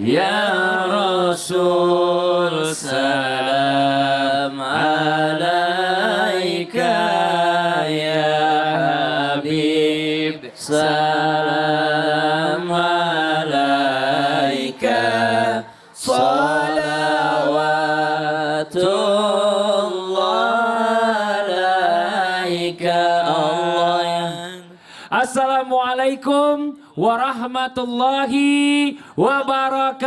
Ya Rasul salam alaika, ya Habib salam alaika, salawatullah alaika. Assalamualaikum warahmatullahi wabarakatuh.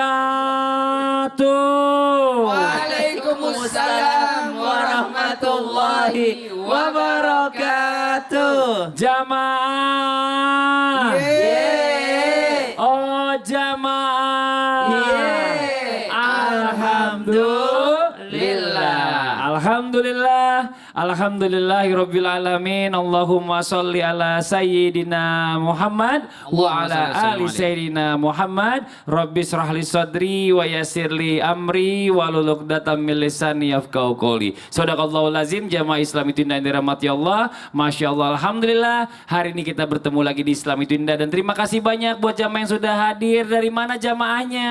Waalaikumsalam warahmatullahi wabarakatuh. Jamaah. Yeay. Oh jamaah. Yeay. Alhamdulillah. Alhamdulillah. Alhamdulillahirabbil alamin. Allahumma sholli ala sayyidina Muhammad wa ala ali sayyidina Muhammad. Rabbis shrah li sadri wa yassirli amri wahlul 'uqdatam min lisani yafqahu qouli. Shadaqallahul azim. Jamaah Islam itu indah yang dirahmati Allah. Masya Allah, alhamdulillah. Hari ini kita bertemu lagi di Islam itu indah, dan terima kasih banyak buat jamaah yang sudah hadir. Dari mana jamaahnya?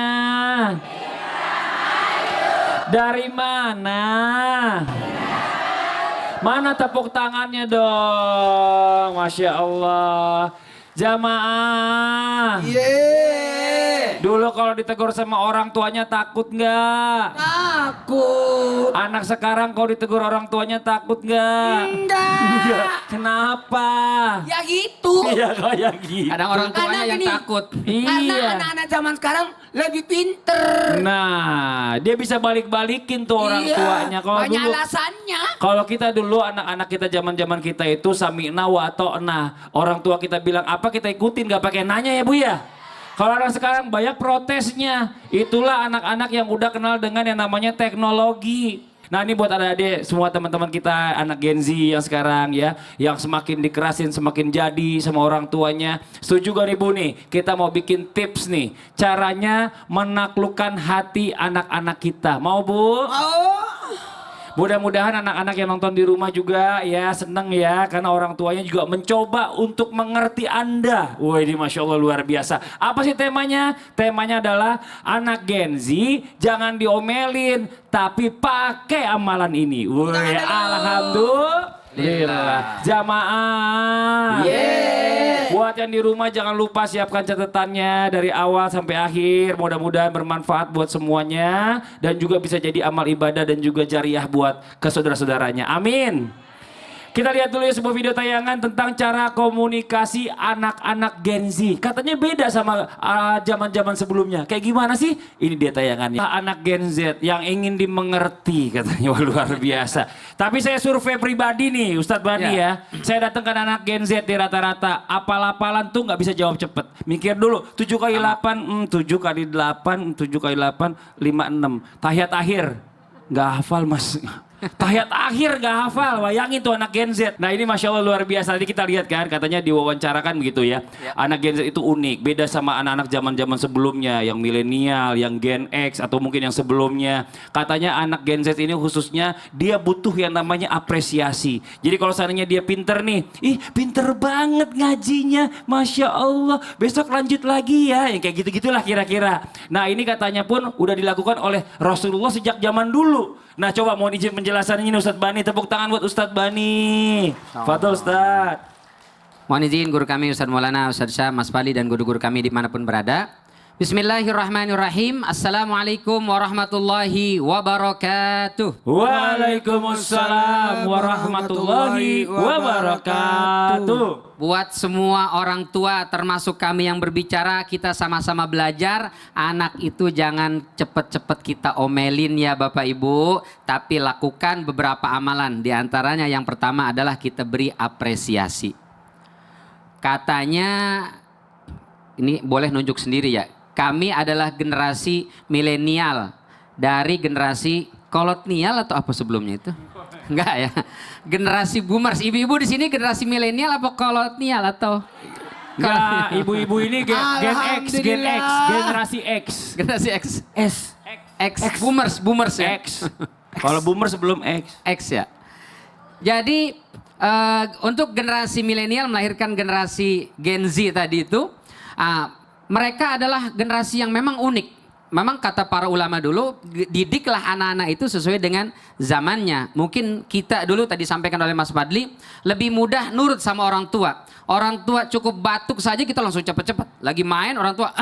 Dari mana? Mana tepuk tangannya dong? Masya Allah. Jamaah. Yeay. Dulu kalau ditegur sama orang tuanya takut nggak? Takut. Anak sekarang kalau ditegur orang tuanya takut nggak? Enggak. Kenapa? Ya gitu. Iya kayak gitu. Kadang orang tuanya Karena yang gini, takut. Karena Iya. anak-anak zaman sekarang lebih pinter. Nah, dia bisa balik-balikin tuh orang Iya, tuanya. Kalau banyak dulu, alasannya. kalau kita dulu anak-anak kita zaman-zaman kita itu sami'na wa ta'na. Orang tua kita bilang apa kita ikutin, gak pakai nanya ya Bu ya. Kalau anak sekarang banyak protesnya. Itulah anak-anak yang udah kenal dengan yang namanya teknologi. Nah ini buat adik-adik semua teman-teman kita anak Gen Z yang sekarang ya, yang semakin dikerasin semakin jadi sama orang tuanya. Setuju gak nih Bu nih? Kita mau bikin tips nih, caranya menaklukkan hati anak-anak kita. Mau Bu? Oh. Mudah-mudahan anak-anak yang nonton di rumah juga ya seneng ya, karena orang tuanya juga mencoba untuk mengerti Anda. Wah ini Masya Allah luar biasa. Apa sih temanya? Temanya adalah anak Gen Z jangan diomelin tapi pakai amalan ini. Wah alhamdulillah. Jamaah. Yeay. Buat yang di rumah jangan lupa siapkan catatannya dari awal sampai akhir. Mudah-mudahan bermanfaat buat semuanya dan juga bisa jadi amal ibadah dan juga jariah buat ke saudara-saudaranya. Amin. Kita lihat dulu ya sebuah video tayangan tentang cara komunikasi anak-anak Gen Z. Katanya beda sama zaman-zaman sebelumnya. Kayak gimana sih? Ini dia tayangannya. Anak Gen Z yang ingin dimengerti katanya. Wah, luar biasa. Tapi saya survei pribadi nih Ustadz Bani ya. Saya datang ke anak Gen Z di rata-rata. Apal-apalan tuh nggak bisa jawab cepet. Mikir dulu. 7 kali 8, 7 kali 8, 7 kali 8, 5, 6. Tahiyat akhir. Nggak hafal mas. Tahiyat akhir gak hafal, bayangin tuh anak Gen Z. Nah ini Masya Allah luar biasa, tadi kita lihat kan katanya diwawancarakan begitu ya. Anak Gen Z itu unik, beda sama anak-anak zaman-zaman sebelumnya. Yang milenial, yang Gen X atau mungkin yang sebelumnya. Katanya anak Gen Z ini khususnya dia butuh yang namanya apresiasi. Jadi kalau seandainya dia pinter nih, ih pinter banget ngajinya, Masya Allah. Besok lanjut lagi ya, yang kayak gitu-gitulah kira-kira. Nah ini katanya pun udah dilakukan oleh Rasulullah sejak zaman dulu. Nah coba mohon izin penjelasannya ini Ustadz Bani. Tepuk tangan buat Ustadz Bani. Fadol Ustadz. Mohon izin guru kami Ustadz Maulana, Ustadz Syah, Mas Fali dan guru-guru kami dimanapun berada. Bismillahirrahmanirrahim. Assalamualaikum warahmatullahi wabarakatuh. Waalaikumsalam warahmatullahi wabarakatuh. Buat semua orang tua termasuk kami yang berbicara, kita sama-sama belajar. Anak itu jangan cepet-cepet kita omelin ya Bapak Ibu. Tapi lakukan beberapa amalan. Di antaranya yang pertama adalah kita beri apresiasi. Katanya, ini boleh nunjuk sendiri ya. Kami adalah generasi milenial dari generasi kolonial atau apa sebelumnya itu? Enggak ya. Generasi boomers. Ibu-ibu di sini generasi milenial apa kolonial atau? Enggak, ibu-ibu ini Gen X, generasi X. Generasi X. X. Boomers ya. X. Kalau boomer sebelum X. X ya. Jadi untuk generasi milenial melahirkan generasi Gen Z tadi itu, mereka adalah generasi yang memang unik. memang kata para ulama dulu, didiklah anak-anak itu sesuai dengan zamannya. Mungkin kita dulu tadi sampaikan oleh Mas Fadli, lebih mudah nurut sama orang tua. Orang tua cukup batuk saja kita langsung cepet-cepet. Lagi main orang tua,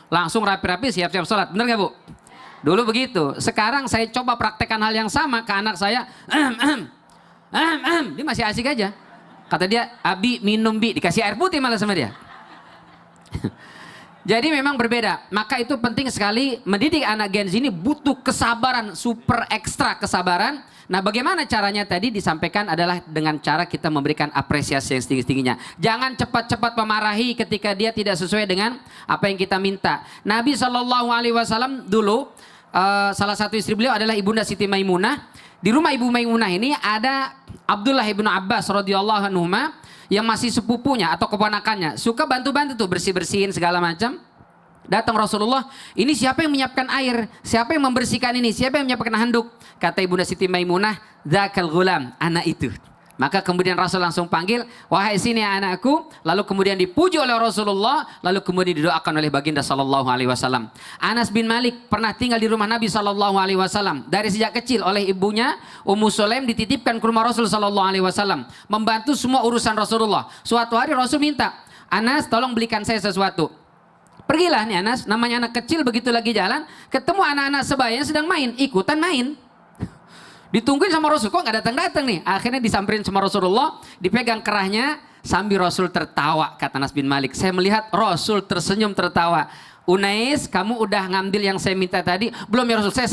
langsung rapi-rapi siap-siap sholat. Bener gak Bu? Dulu begitu. Sekarang saya coba praktekkan hal yang sama ke anak saya, dia masih asik aja. Kata dia, Abi minum Bi, dikasih air putih malah sama dia. Jadi memang berbeda. Maka itu penting sekali mendidik anak Gen Z ini butuh kesabaran, super ekstra kesabaran. Nah bagaimana caranya tadi disampaikan adalah dengan cara kita memberikan apresiasi yang setinggi-tingginya. Jangan cepat-cepat memarahi ketika dia tidak sesuai dengan apa yang kita minta. Nabi SAW dulu, salah satu istri beliau adalah Ibunda Siti Maimunah. Di rumah Ibu Maimunah ini ada Abdullah ibnu Abbas radhiyallahu anhu yang masih sepupunya atau keponakannya, suka bantu-bantu tuh bersih-bersihin segala macam. Datang Rasulullah, ini siapa yang menyiapkan air? Siapa yang membersihkan ini? Siapa yang menyiapkan handuk? Kata Ibunda Siti Maimunah, dzakal ghulam, anak itu. Maka kemudian Rasul langsung panggil, wahai sini anakku. Lalu kemudian dipuji oleh Rasulullah, lalu kemudian didoakan oleh baginda sallallahu alaihi wasallam. Anas bin Malik pernah tinggal di rumah Nabi sallallahu alaihi wasallam. Dari sejak kecil oleh ibunya Ummu Sulaim dititipkan ke rumah Rasul sallallahu alaihi wasallam, membantu semua urusan Rasulullah. Suatu hari Rasul minta, Anas tolong belikan saya sesuatu. Pergilah nih Anas, namanya anak kecil begitu lagi jalan, ketemu anak-anak sebaya sedang main, ikutan main. Ditungguin sama Rasul, kok nggak datang-datang nih? Akhirnya disamperin sama Rasulullah, dipegang kerahnya, sambil Rasul tertawa. Kata Anas bin Malik, saya melihat Rasul tersenyum tertawa. Unais, kamu udah ngambil yang saya minta tadi? Belum ya Rasul, saya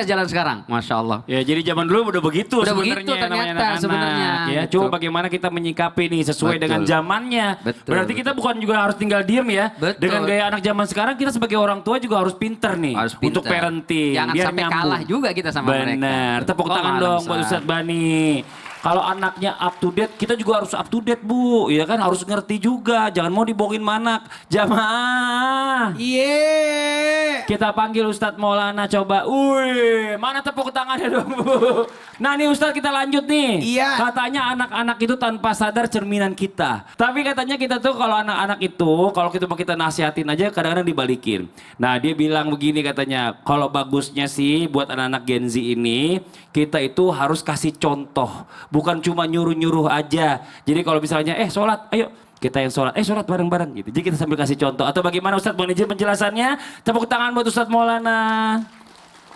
jalan sekarang. Masya Allah. Ya jadi zaman dulu udah begitu Udah sebenarnya begitu namanya ternyata anak-anak. sebenarnya. Ya, Gitu. coba bagaimana kita menyikapi nih sesuai Betul. dengan zamannya. Betul, Berarti kita bukan juga harus tinggal diem ya. Betul. Dengan gaya anak zaman sekarang kita sebagai orang tua juga harus pinter nih Harus pinter. untuk parenting. Jangan biar sampai nyambung. kalah juga kita sama mereka. Benar. Tepuk Oh, tangan malam, dong buat Ustaz. Ustadz Bani. Kalau anaknya up to date, kita juga harus up to date Bu. Ya kan harus ngerti juga. Jangan mau dibohongin manak. Jamaah. Iya. Kita panggil Ustadz Maulana coba. Wih, mana tepuk tangannya dong Bu? Nah nih Ustadz kita lanjut nih. Iya. Katanya anak-anak itu tanpa sadar cerminan kita. Tapi katanya kita tuh kalau anak-anak itu, kalau kita nasihatin aja kadang-kadang dibalikin. Nah dia bilang begini katanya, kalau bagusnya sih buat anak-anak Gen Z ini, kita itu harus kasih contoh. Bukan cuma nyuruh-nyuruh aja. Jadi kalau misalnya, sholat, ayo. Kita yang sholat bareng-bareng gitu. Jadi kita sambil kasih contoh. Atau bagaimana Ustadz, mohon izin penjelasannya. Tepuk tangan buat Ustadz Maulana.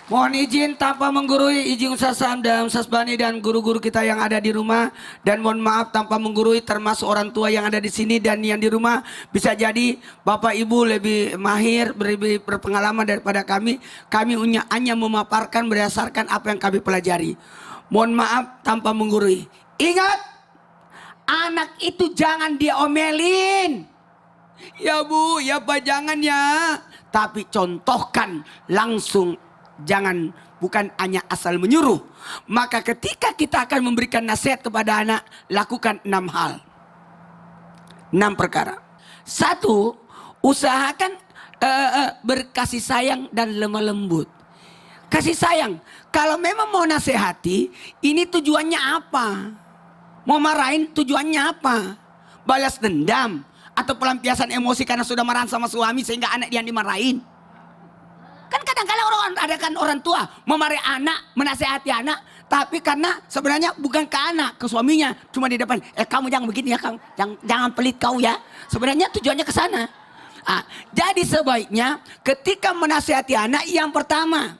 Mohon izin tanpa menggurui, izin Ustaz Sam dan Ustaz Bani dan guru-guru kita yang ada di rumah. Dan mohon maaf tanpa menggurui termasuk orang tua yang ada di sini dan yang di rumah. Bisa jadi Bapak Ibu lebih mahir, lebih berpengalaman daripada kami. Kami hanya memaparkan berdasarkan apa yang kami pelajari. Mohon maaf tanpa menggurui. Ingat, anak itu jangan diomelin. Ya Bu, ya Pak jangan ya. Tapi contohkan langsung. Jangan, bukan hanya asal menyuruh. Maka ketika kita akan memberikan nasihat kepada anak, lakukan 6 hal. 6 perkara. 1, usahakan berkasih sayang dan lemah lembut. Kasih sayang. Kalau memang mau nasihati, ini tujuannya apa? Mau marahin tujuannya apa? Balas dendam atau pelampiasan emosi karena sudah marah sama suami sehingga anak dia dimarahin. Kan kadang-kadang orang tua memarahi anak, menasehati anak, tapi karena sebenarnya bukan ke anak, ke suaminya, cuma di depan, kamu jangan begini ya, kamu jangan pelit kau ya. Sebenarnya tujuannya ke sana. Jadi sebaiknya ketika menasehati anak, yang pertama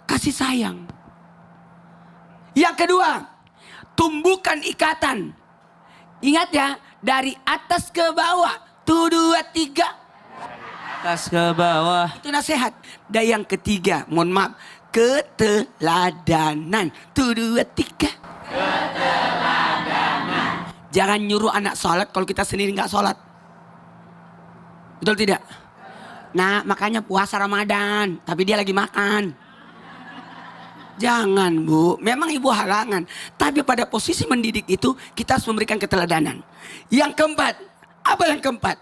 kasih sayang. Yang kedua, tumbuhkan ikatan. Ingat ya, dari atas ke bawah. 1, 2, 3. Atas ke bawah. Itu nasihat. Dan yang ketiga, mohon maaf, keteladanan. 1, 2, 3. Keteladanan. Jangan nyuruh anak sholat kalau kita sendiri nggak sholat. Betul tidak? Nah, makanya puasa Ramadan, tapi dia lagi makan. Jangan Bu, memang ibu halangan. Tapi pada posisi mendidik itu kita harus memberikan keteladanan. Yang keempat, apa yang keempat?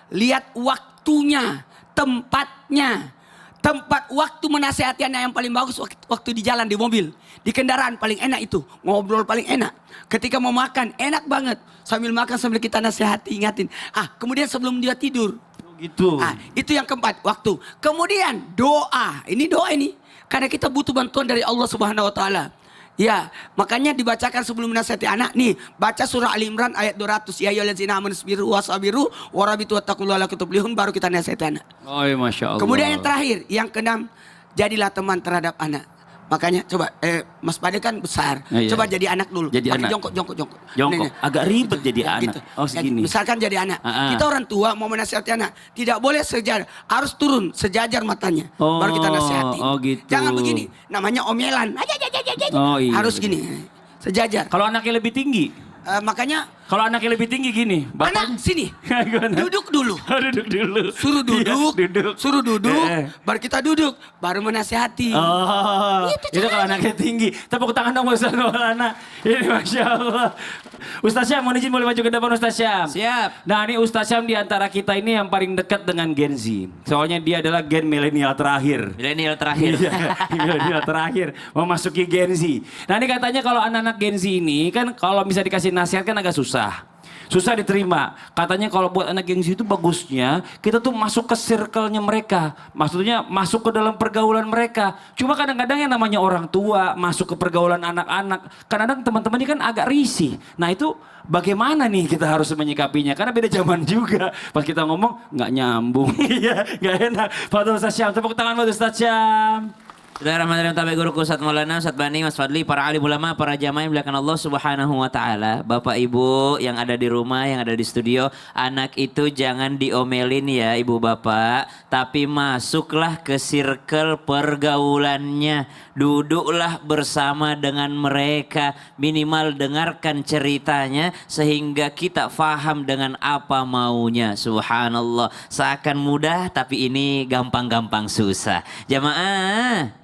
Lihat waktunya, tempatnya. Tempat waktu menasehati anak yang paling bagus waktu di jalan, di mobil. Di kendaraan paling enak itu, ngobrol paling enak. Ketika mau makan, enak banget. Sambil makan sambil kita nasihati, ingatin. Kemudian sebelum dia tidur. Gitu. Ah, itu yang keempat, waktu. Kemudian doa. Ini doa ini. Karena kita butuh bantuan dari Allah Subhanahu wa taala. Ya, makanya dibacakan sebelum menasihati anak. Nih, baca surah Ali Imran ayat 200. Ya ayyuhallazina amanu sabiru wasabiru warabitu wattaqullaha la'allakum tuflihun, baru kita nasihati anak. Oh, ya, Masya Allah. Kemudian yang terakhir, yang keenam, jadilah teman terhadap anak. Makanya coba Mas Pade kan besar. Iya. Coba jadi anak dulu. Jadi Pakai anak. jongkok. Jongkok. Agak ribet jadi anak. Oh, Ya, segini. misalkan jadi anak. Ah, ah. Kita orang tua mau menasihati anak, tidak boleh sejajar, harus turun sejajar matanya. Oh, baru kita nasihati. oh gitu. Jangan begini, namanya omelan. Oh, iya. Harus gini. Sejajar. Kalau anaknya lebih tinggi, Makanya kalau anaknya lebih tinggi gini, anak sini. Gimana? Duduk dulu. Duduk dulu. Suruh duduk, Iya, duduk. suruh duduk, Eh. baru kita duduk, baru menasihati. Oh, itu kalau anaknya tinggi. Tepuk tangan dong Ustaz Maulana. Ini Masya Allah. Ustaz Syam, mohon izin boleh maju ke depan Ustaz Syam. Siap. Nah ini Ustaz Syam di antara kita ini yang paling dekat dengan Gen Z. Soalnya dia adalah gen milenial terakhir. Milenial terakhir. Iya, milenial terakhir memasuki Gen Z. Nah ini katanya kalau anak-anak Gen Z ini kan kalau bisa dikasih nasihat kan agak susah. Susah diterima. Katanya kalau buat anak Gen Z itu bagusnya kita tuh masuk ke circle-nya mereka. Maksudnya masuk ke dalam pergaulan mereka. Cuma kadang-kadang yang namanya orang tua masuk ke pergaulan anak-anak. Kadang-kadang teman-teman ini kan agak risih. Nah itu bagaimana nih kita harus menyikapinya? Karena beda zaman juga. Pas kita ngomong nggak nyambung. Iya, nggak enak. Fadil Ustaz Syam, tepuk tangan buat Ustaz Syam. Bismillahirrahmanirrahim. Tabi guruku Ustaz Maulana, Ustaz Bani, Mas Fadli, para alim ulama, para jamaah yang dimuliakan Allah Subhanahu wa taala. Bapak Ibu yang ada di rumah, yang ada di studio, anak itu jangan diomelin ya Ibu Bapak, tapi masuklah ke circle pergaulannya. Duduklah bersama dengan mereka, minimal dengarkan ceritanya sehingga kita faham dengan apa maunya. Subhanallah. Seakan mudah tapi ini gampang-gampang susah. Jamaah,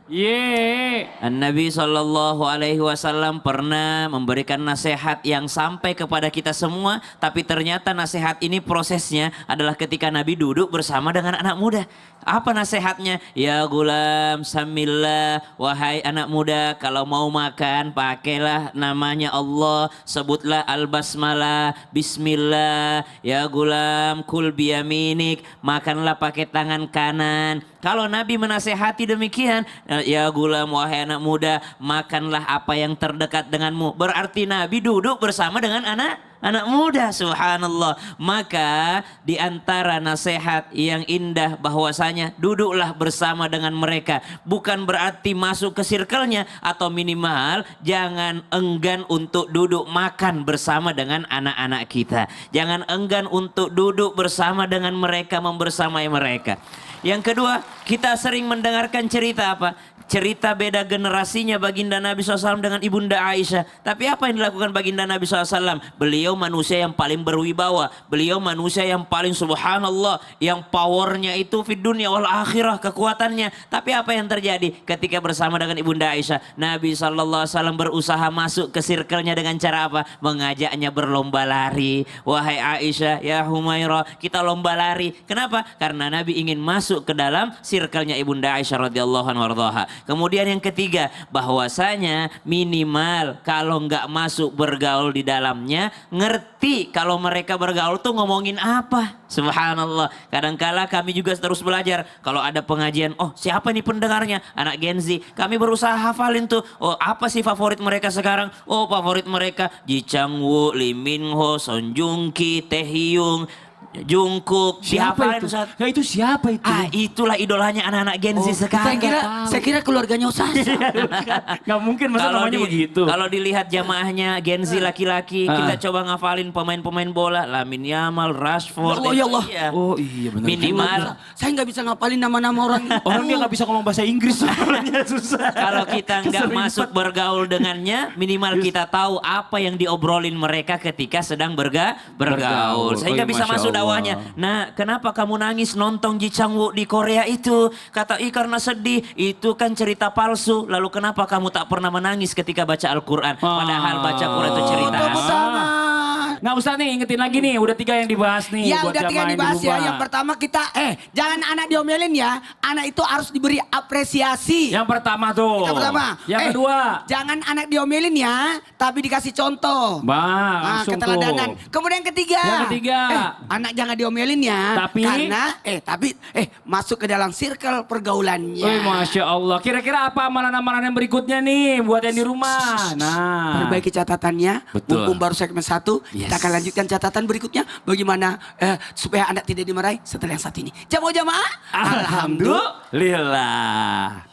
Nabi Shallallahu Alaihi Wasallam pernah memberikan nasihat yang sampai kepada kita semua, tapi ternyata nasihat ini prosesnya adalah ketika Nabi duduk bersama dengan anak muda. Apa nasihatnya? Ya gulam samillah, wahai anak muda, kalau mau makan pakailah namanya Allah, sebutlah al-basmalah, bismillah. Ya gulam kul biyaminik, makanlah pakai tangan kanan. Kalau Nabi menasehati demikian, ya gulam wahai anak muda, makanlah apa yang terdekat denganmu. Berarti Nabi duduk bersama dengan anak muda, subhanallah. Maka di antara nasihat yang indah bahwasanya duduklah bersama dengan mereka. Bukan berarti masuk ke circle-nya, atau minimal jangan enggan untuk duduk makan bersama dengan anak-anak kita. Jangan enggan untuk duduk bersama dengan mereka, membersamai mereka. Yang kedua, kita sering mendengarkan cerita apa? Cerita beda generasinya baginda Nabi SAW dengan ibunda Aisyah. Tapi apa yang dilakukan baginda Nabi SAW? Beliau manusia yang paling berwibawa. Beliau manusia yang paling subhanallah. Yang powernya itu fid dunia wal akhirah, kekuatannya. Tapi apa yang terjadi ketika bersama dengan ibunda Aisyah? Nabi SAW berusaha masuk ke circle-nya dengan cara apa? Mengajaknya berlomba lari. Wahai Aisyah, ya Humairah, kita lomba lari. Kenapa? Karena Nabi ingin masuk ke dalam circle-nya ibunda Aisyah radhiyallahu anha. Kemudian yang ketiga, bahwasanya minimal kalau nggak masuk bergaul di dalamnya, ngerti kalau mereka bergaul tuh ngomongin apa. Subhanallah. Kadangkala kami juga terus belajar. Kalau ada pengajian, oh siapa nih pendengarnya? Anak Gen Z. Kami berusaha hafalin tuh. Oh apa sih favorit mereka sekarang? Oh favorit mereka Ji Chang-wook, Lee Min-ho, Son Joong-ki, Taehyung, Jungkook. Siapa Dihafalin, itu? Ustaz. Ya itu siapa itu? Ah itulah idolanya anak-anak Gen Z sekarang. Saya kira keluarganya Usasa. Nggak mungkin masa namanya begitu. Kalau dilihat jamaahnya Gen Z laki-laki, kita coba ngafalin pemain-pemain bola, Lamine Yamal, Rashford. Oh, ya Allah. Iya. Oh iya benar. Minimal Saya nggak bisa ngapalin nama-nama orang. Orang dia nggak bisa ngomong bahasa Inggris soalnya susah. kalau kita nggak Keserimpet. masuk bergaul dengannya, minimal kita tahu apa yang diobrolin mereka ketika sedang bergaul. Sehingga Oh, bisa Masya masuk Allah. dakwahnya. Nah, kenapa kamu nangis nonton Ji Chang-wook di Korea itu? Kata karena sedih. Itu kan cerita palsu. Lalu kenapa kamu tak pernah menangis ketika baca Al-Quran? Padahal baca Quran itu cerita. Tepuk tangan. nggak usah nih ingetin lagi nih, udah 3 yang dibahas nih. Ya buat udah 3 jamaah yang di dibahas ya. rumah. Yang pertama kita jangan anak diomelin ya. Anak itu harus diberi apresiasi. Yang pertama tuh. Yang pertama. Yang kedua. Jangan anak diomelin ya, tapi dikasih contoh. Langsung keteladanan. tuh. Kemudian yang ketiga. Yang ketiga. Anak jangan diomelin ya. Tapi? Karena masuk ke dalam circle pergaulannya. Masya Allah. Kira-kira apa amalan-amalan yang berikutnya nih buat yang di rumah? Nah. Perbaiki catatannya. Betul. Mumpung baru segmen 1, kita akan lanjutkan catatan berikutnya. Bagaimana supaya anak tidak dimarahi setelah yang satu ini. Jamaah. Alhamdulillah.